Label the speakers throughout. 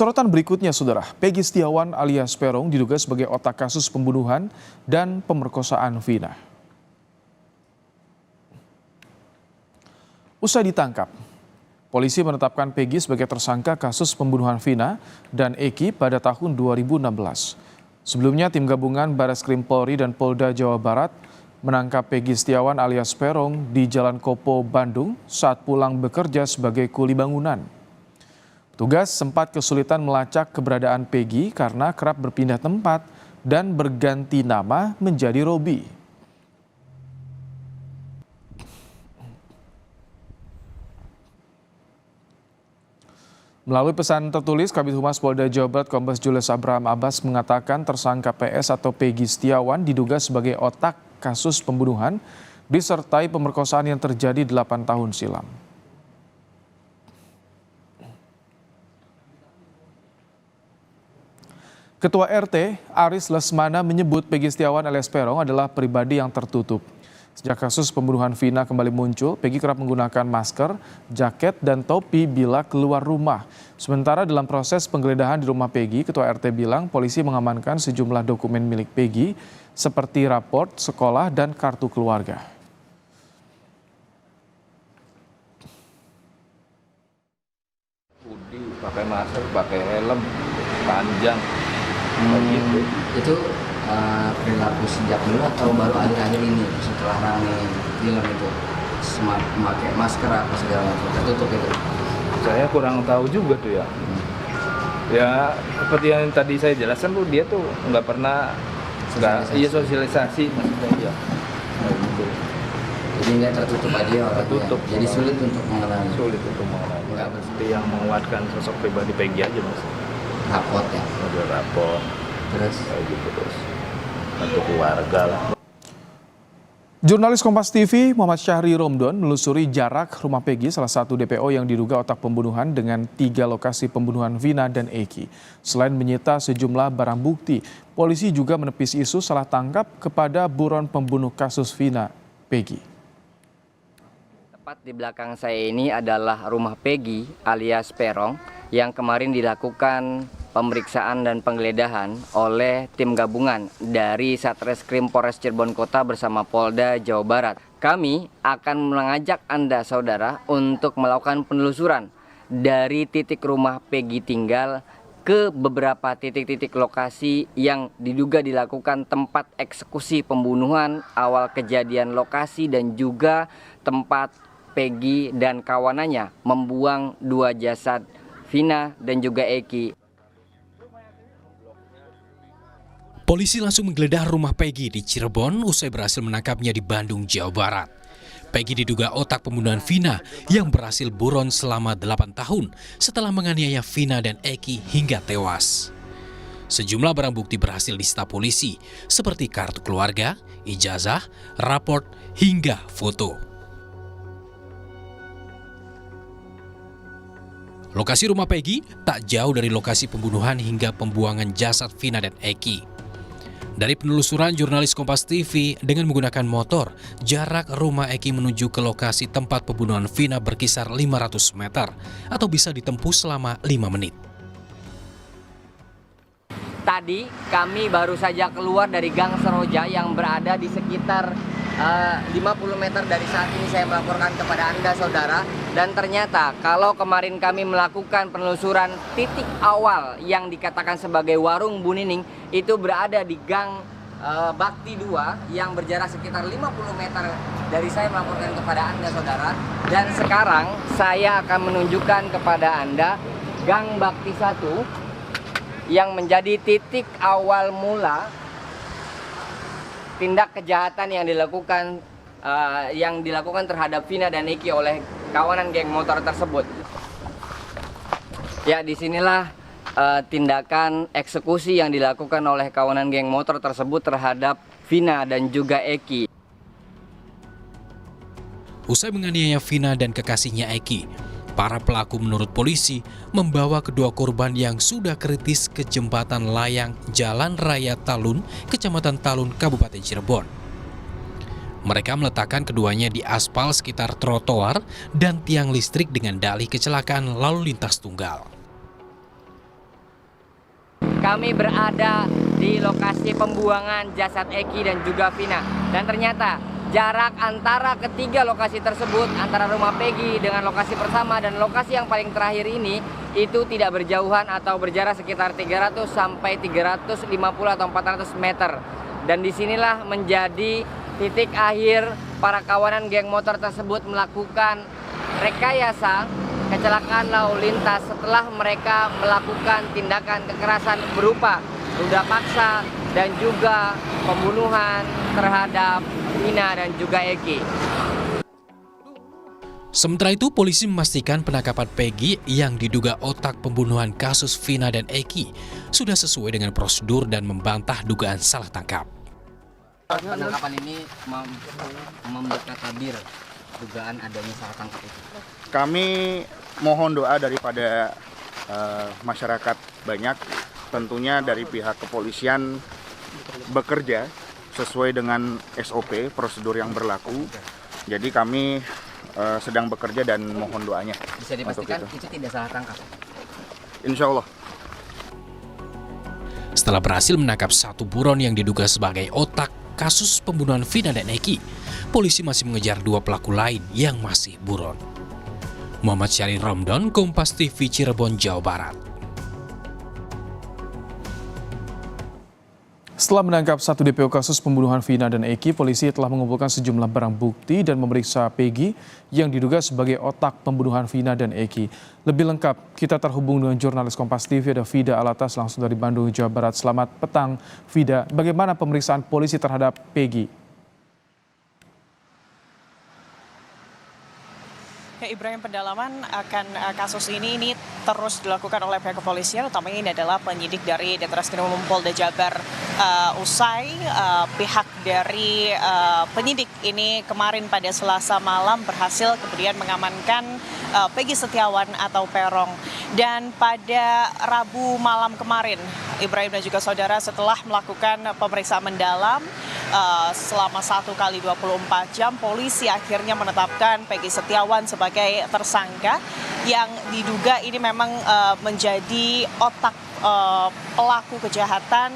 Speaker 1: Sorotan berikutnya, Saudara, Peggy Setiawan alias Peron diduga sebagai otak kasus pembunuhan dan pemerkosaan Vina. Usai ditangkap, polisi menetapkan Peggy sebagai tersangka kasus pembunuhan Vina dan Eki pada tahun 2016. Sebelumnya, tim gabungan Bareskrim Polri dan Polda Jawa Barat menangkap Peggy Setiawan alias Peron di Jalan Kopo, Bandung saat pulang bekerja sebagai kuli bangunan. Petugas sempat kesulitan melacak keberadaan Peggy karena kerap berpindah tempat dan berganti nama menjadi Robi. Melalui pesan tertulis, Kabid Humas Polda Jawa Barat Kombes Julius Abraham Abbas mengatakan tersangka PS atau Peggy Setiawan diduga sebagai otak kasus pembunuhan disertai pemerkosaan yang terjadi 8 tahun silam. Ketua RT Aris Lesmana menyebut Peggy Setiawan alias Peron adalah pribadi yang tertutup. Sejak kasus pembunuhan Vina kembali muncul, Peggy kerap menggunakan masker, jaket, dan topi bila keluar rumah. Sementara dalam proses penggeledahan di rumah Peggy, Ketua RT bilang polisi mengamankan sejumlah dokumen milik Peggy seperti raport sekolah dan kartu keluarga.
Speaker 2: Pakai masker, pakai helm, panjang.
Speaker 3: Gitu. Itu perilaku sejak dulu atau baru akhir-akhir ini setelah rame film itu memakai masker apa segala macam tertutup itu?
Speaker 2: Saya kurang tahu juga tuh ya. Ya seperti yang tadi saya jelaskan tuh dia tuh nggak pernah sosialisasi maksudnya ya.
Speaker 3: Jadi nggak tertutup aja orangnya.
Speaker 2: Tertutup.
Speaker 3: Jadi sulit untuk mengenali.
Speaker 2: Sulit untuk mengenali. Seperti yang menguatkan sosok pribadi Peggy aja mas.
Speaker 3: Raport ya.
Speaker 2: Ada raport.
Speaker 3: Terus
Speaker 2: kayak gitu terus. Untuk keluarga lah.
Speaker 1: Jurnalis Kompas TV Muhammad Syahri Romdon menelusuri jarak rumah Peggy, salah satu DPO yang diduga otak pembunuhan dengan 3 lokasi pembunuhan Vina dan Eki. Selain menyita sejumlah barang bukti, polisi juga menepis isu salah tangkap kepada buron pembunuh kasus Vina, Peggy.
Speaker 4: Tepat di belakang saya ini adalah rumah Peggy alias Peron yang kemarin dilakukan pemeriksaan dan penggeledahan oleh tim gabungan dari Satreskrim Polres Cirebon Kota bersama Polda Jawa Barat. Kami akan mengajak Anda saudara untuk melakukan penelusuran dari titik rumah Peggy tinggal ke beberapa titik-titik lokasi yang diduga dilakukan tempat eksekusi pembunuhan, awal kejadian lokasi dan juga tempat Peggy dan kawanannya membuang 2 jasad Vina dan juga Eki.
Speaker 5: Polisi langsung menggeledah rumah Peggy di Cirebon usai berhasil menangkapnya di Bandung, Jawa Barat. Peggy diduga otak pembunuhan Vina yang berhasil buron selama 8 tahun setelah menganiaya Vina dan Eki hingga tewas. Sejumlah barang bukti berhasil disita polisi seperti kartu keluarga, ijazah, raport, hingga foto. Lokasi rumah Peggy tak jauh dari lokasi pembunuhan hingga pembuangan jasad Vina dan Eki. Dari penelusuran jurnalis Kompas TV dengan menggunakan motor, jarak rumah Eki menuju ke lokasi tempat pembunuhan Vina berkisar 500 meter atau bisa ditempuh selama 5 menit.
Speaker 4: Tadi kami baru saja keluar dari Gang Seroja yang berada di sekitar 50 meter dari saat ini saya melaporkan kepada Anda saudara. Dan ternyata kalau kemarin kami melakukan penelusuran titik awal yang dikatakan sebagai warung Bu Nining itu berada di Gang Bakti 2 yang berjarak sekitar 50 meter dari saya melaporkan kepada Anda saudara. Dan sekarang saya akan menunjukkan kepada Anda Gang Bakti 1 yang menjadi titik awal mula tindak kejahatan yang dilakukan terhadap Vina dan Eki oleh kawanan geng motor tersebut. Ya, disinilah tindakan eksekusi yang dilakukan oleh kawanan geng motor tersebut terhadap Vina dan juga Eki.
Speaker 5: Usai menganiaya Vina dan kekasihnya Eki, para pelaku menurut polisi membawa kedua korban yang sudah kritis ke jembatan layang Jalan Raya Talun, Kecamatan Talun, Kabupaten Cirebon. Mereka meletakkan keduanya di aspal sekitar trotoar dan tiang listrik dengan dalih kecelakaan lalu lintas tunggal.
Speaker 4: kami berada di lokasi pembuangan jasad Eki dan juga Vina. Dan ternyata jarak antara ketiga lokasi tersebut, antara rumah Peggy dengan lokasi pertama dan lokasi yang paling terakhir ini, itu tidak berjauhan atau berjarak sekitar 300 sampai 350 atau 400 meter. Dan disinilah menjadi titik akhir para kawanan geng motor tersebut melakukan rekayasa kecelakaan lalu lintas setelah mereka melakukan tindakan kekerasan berupa ruda paksa dan juga pembunuhan terhadap Vina dan juga Eki.
Speaker 5: Sementara itu, polisi memastikan penangkapan Peggy yang diduga otak pembunuhan kasus Vina dan Eki sudah sesuai dengan prosedur dan membantah dugaan salah tangkap.
Speaker 3: Penangkapan ini membuka tabir dugaan adanya salah tangkap itu.
Speaker 6: Kami mohon doa daripada masyarakat banyak, tentunya dari pihak kepolisian bekerja sesuai dengan SOP, prosedur yang berlaku. Jadi kami sedang bekerja dan mohon doanya.
Speaker 3: Bisa dipastikan itu tidak salah tangkap?
Speaker 6: Insya Allah.
Speaker 5: Setelah berhasil menangkap satu buron yang diduga sebagai otak kasus pembunuhan Vina dan Eki, polisi masih mengejar dua pelaku lain yang masih buron. Muhammad Syahrin Romdon, Kompas TV, Cirebon, Jawa Barat.
Speaker 1: Setelah menangkap satu DPO kasus pembunuhan Vina dan Eki, polisi telah mengumpulkan sejumlah barang bukti dan memeriksa Peggy yang diduga sebagai otak pembunuhan Vina dan Eki. Lebih lengkap, kita terhubung dengan jurnalis Kompas TV, ada Vida Alatas langsung dari Bandung, Jawa Barat. Selamat petang, Vida. Bagaimana pemeriksaan polisi terhadap Peggy?
Speaker 7: Ya, Ibrahim, pendalaman akan kasus ini terus dilakukan oleh pihak kepolisian, utamanya ini adalah penyidik dari Ditreskrim Polda Jabar. Usai pihak dari penyidik ini kemarin pada Selasa malam berhasil kemudian mengamankan Peggy Setiawan atau Perong. Dan pada Rabu malam kemarin, Ibrahim dan juga saudara, setelah melakukan pemeriksaan mendalam selama 1x24 jam, polisi akhirnya menetapkan Peggy Setiawan sebagai tersangka yang diduga ini memang menjadi otak pelaku kejahatan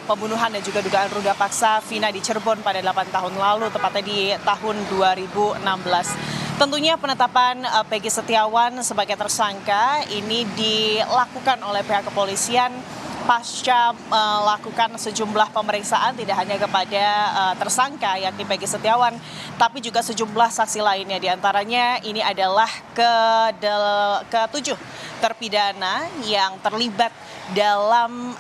Speaker 7: pembunuhan dan juga dugaan ruda paksa Vina di Cirebon pada 8 tahun lalu, tepatnya di tahun 2016. Tentunya penetapan Peggy Setiawan sebagai tersangka ini dilakukan oleh pihak kepolisian pasca melakukan sejumlah pemeriksaan tidak hanya kepada tersangka yakni Peggy Setiawan, tapi juga sejumlah saksi lainnya. Di antaranya ini adalah ke-7 terpidana yang terlibat dalam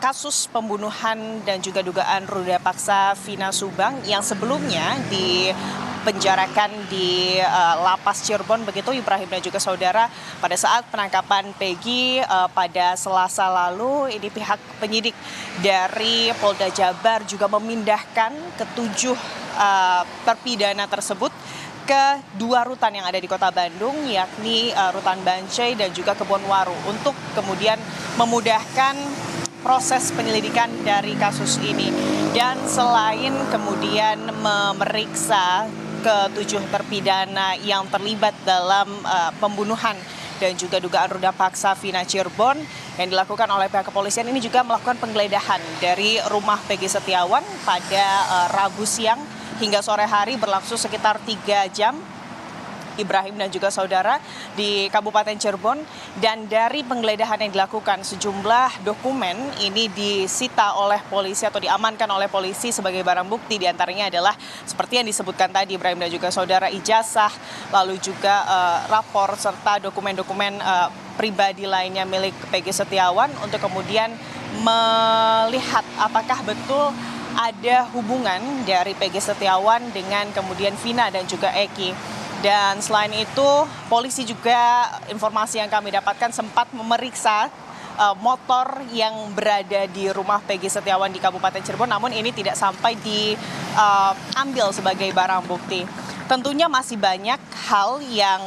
Speaker 7: kasus pembunuhan dan juga dugaan ruda paksa Vina Subang yang sebelumnya dipenjarakan di Lapas Cirebon, begitu Ibrahim dan juga saudara. Pada saat penangkapan Peggy pada Selasa lalu, ini pihak penyidik dari Polda Jabar juga memindahkan ke-7 terpidana tersebut ke 2 rutan yang ada di Kota Bandung, yakni Rutan Bancai dan juga Kebonwaru, untuk kemudian memudahkan proses penyelidikan dari kasus ini. Dan selain kemudian memeriksa ke-7 terpidana yang terlibat dalam pembunuhan dan juga dugaan ruda paksa Vina Cirebon yang dilakukan oleh pihak kepolisian, ini juga melakukan penggeledahan dari rumah Peggy Setiawan pada Rabu siang hingga sore hari, berlangsung sekitar 3 jam, Ibrahim dan juga saudara, di Kabupaten Cirebon. Dan dari penggeledahan yang dilakukan, sejumlah dokumen ini disita oleh polisi atau diamankan oleh polisi sebagai barang bukti. Di antaranya adalah seperti yang disebutkan tadi Ibrahim dan juga saudara, ijazah, lalu juga rapor serta dokumen-dokumen pribadi lainnya milik Peggy Setiawan, untuk kemudian melihat apakah betul ada hubungan dari Peggy Setiawan dengan kemudian Vina dan juga Eki. Dan selain itu, polisi juga, informasi yang kami dapatkan, sempat memeriksa motor yang berada di rumah Peggy Setiawan di Kabupaten Cirebon, namun ini tidak sampai diambil sebagai barang bukti. Tentunya masih banyak hal yang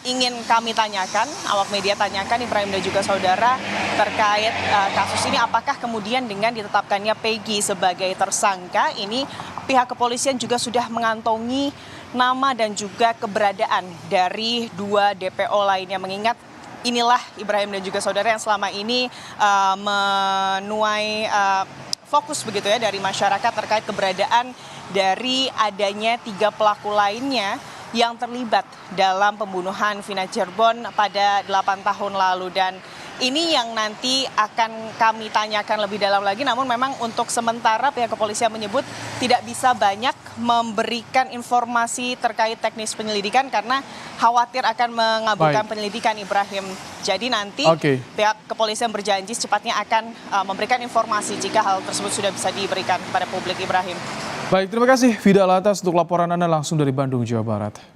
Speaker 7: ingin kami tanyakan, awak media tanyakan, Ibrahim dan juga saudara, terkait kasus ini. Apakah kemudian dengan ditetapkannya Peggy sebagai tersangka ini, pihak kepolisian juga sudah mengantongi nama dan juga keberadaan dari 2 DPO lainnya, mengingat inilah Ibrahim dan juga saudara yang selama ini menuai fokus begitu ya dari masyarakat terkait keberadaan dari adanya 3 pelaku lainnya yang terlibat dalam pembunuhan Vina Cirebon pada 8 tahun lalu. Dan ini yang nanti akan kami tanyakan lebih dalam lagi, namun memang untuk sementara pihak kepolisian menyebut tidak bisa banyak memberikan informasi terkait teknis penyelidikan karena khawatir akan mengabulkan penyelidikan Ibrahim. Jadi nanti pihak kepolisian berjanji secepatnya akan memberikan informasi jika hal tersebut sudah bisa diberikan kepada publik, Ibrahim.
Speaker 1: Baik, terima kasih Vida Alatas untuk laporan Anda langsung dari Bandung, Jawa Barat.